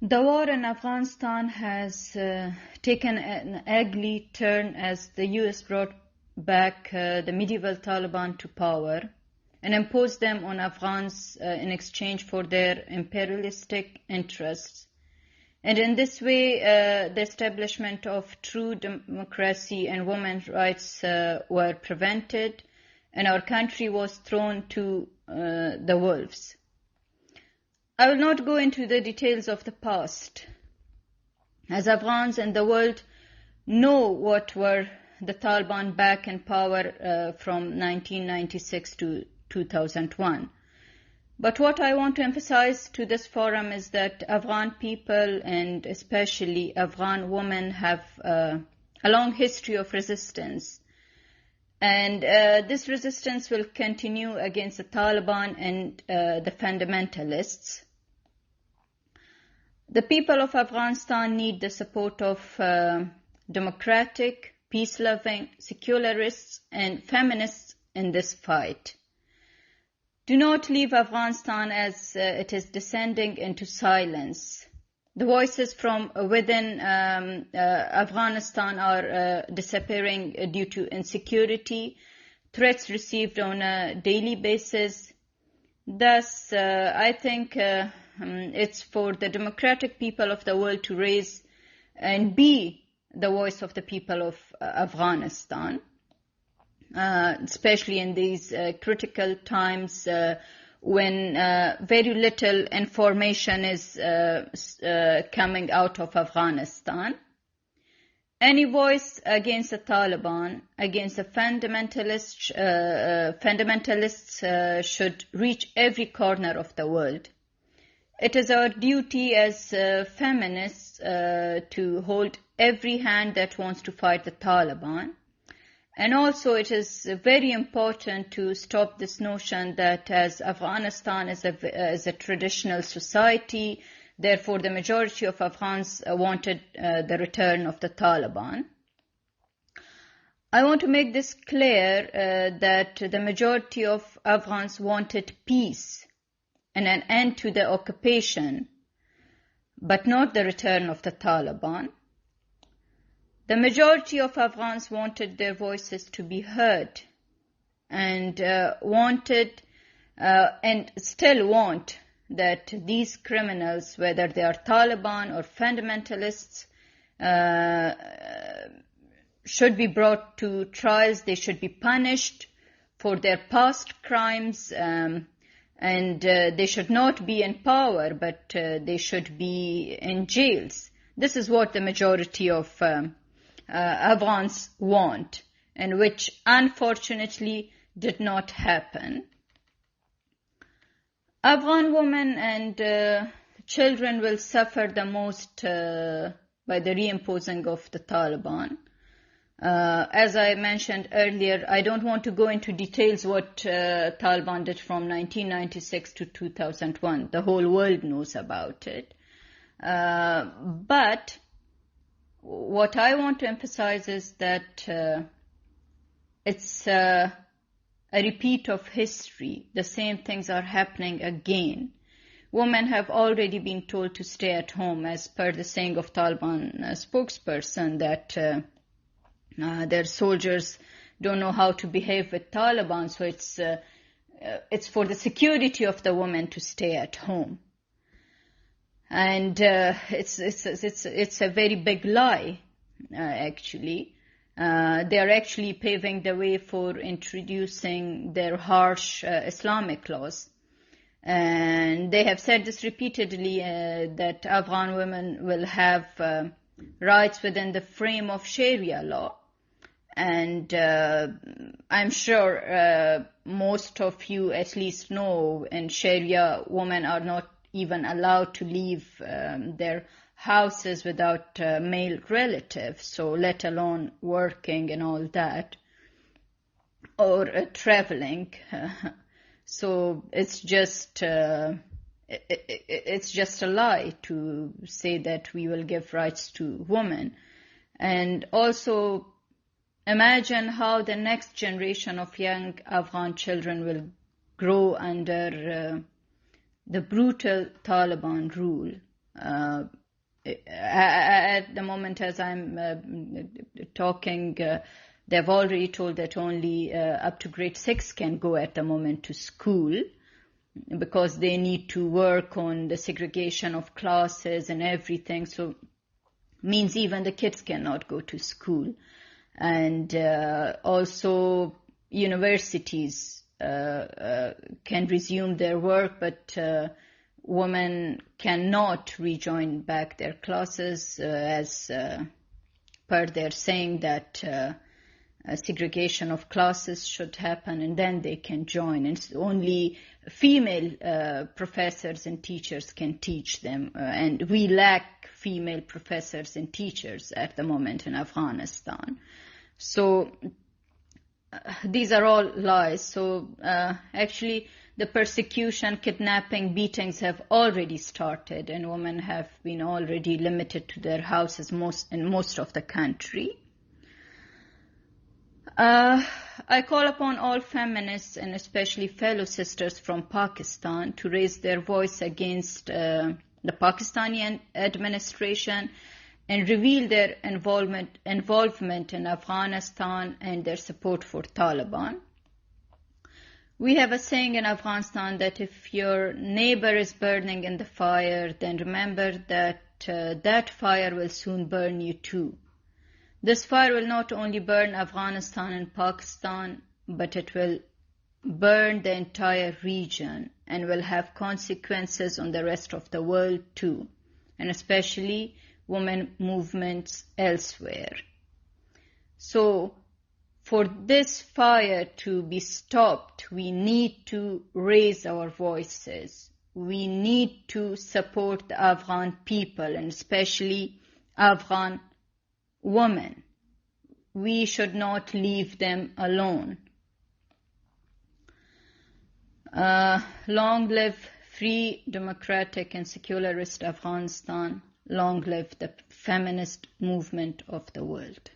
The war in Afghanistan has taken an ugly turn as the US brought back the medieval Taliban to power and imposed them on Afghans in exchange for their imperialistic interests. And in this way, the establishment of true democracy and women's rights were prevented, and our country was thrown to the wolves. I will not go into the details of the past, as Afghans and the world know what were the Taliban back in power from 1996 to 2001. But what I want to emphasize to this forum is that Afghan people and especially Afghan women have a long history of resistance. And this resistance will continue against the Taliban and the fundamentalists. The people of Afghanistan need the support of democratic, peace-loving, secularists and feminists in this fight. Do not leave Afghanistan as it is descending into silence. The voices from within Afghanistan are disappearing due to insecurity, threats received on a daily basis. Thus, I think it's for the democratic people of the world to raise and be the voice of the people of Afghanistan. Especially in these critical times when very little information is coming out of Afghanistan. Any voice against the Taliban, against the fundamentalists should reach every corner of the world. It is our duty as feminists to hold every hand that wants to fight the Taliban. And also it is very important to stop this notion that as Afghanistan is a traditional society, therefore the majority of Afghans wanted the return of the Taliban. I want to make this clear that the majority of Afghans wanted peace and an end to the occupation, but not the return of the Taliban. The majority of Afghans wanted their voices to be heard and wanted and still want that these criminals, whether they are Taliban or fundamentalists, should be brought to trials. They should be punished for their past crimes and they should not be in power, but they should be in jails. This is what the majority of Afghans want, and which unfortunately did not happen. Afghan women and children will suffer the most by the reimposing of the Taliban. As I mentioned earlier, I don't want to go into details what Taliban did from 1996 to 2001. The whole world knows about it. But what I want to emphasize is that it's a repeat of history. The same things are happening again. Women have already been told to stay at home, as per the saying of Taliban spokesperson, that their soldiers don't know how to behave with Taliban, so it's for the security of the women to stay at home. And it's a very big lie, actually. They are actually paving the way for introducing their harsh Islamic laws. And they have said this repeatedly, that Afghan women will have rights within the frame of Sharia law. And I'm sure most of you at least know in Sharia, women are not even allowed to leave their houses without male relatives, so let alone working and all that, or traveling. So it's just a lie to say that we will give rights to women. And also imagine how the next generation of young Afghan children will grow under the brutal Taliban rule. at the moment as I'm talking, they've already told that only up to grade 6 can go at the moment to school, because they need to work on the segregation of classes and everything. So means even the kids cannot go to school. And also universities can resume their work, but women cannot rejoin back their classes as per their saying that segregation of classes should happen, and then they can join. And only female professors and teachers can teach them, and we lack female professors and teachers at the moment in Afghanistan. So these are all lies. So actually the persecution, kidnapping, beatings have already started, and women have been already limited to their houses in most of the country. I call upon all feminists and especially fellow sisters from Pakistan to raise their voice against the Pakistani administration and reveal their involvement in Afghanistan and their support for Taliban. We have a saying in Afghanistan that if your neighbor is burning in the fire, then remember that that fire will soon burn you too. This fire will not only burn Afghanistan and Pakistan, but it will burn the entire region and will have consequences on the rest of the world too, and especially women movements elsewhere. So, for this fire to be stopped, we need to raise our voices. We need to support the Afghan people and especially Afghan women. We should not leave them alone. Long live free, democratic and secularist Afghanistan. Long live the feminist movement of the world.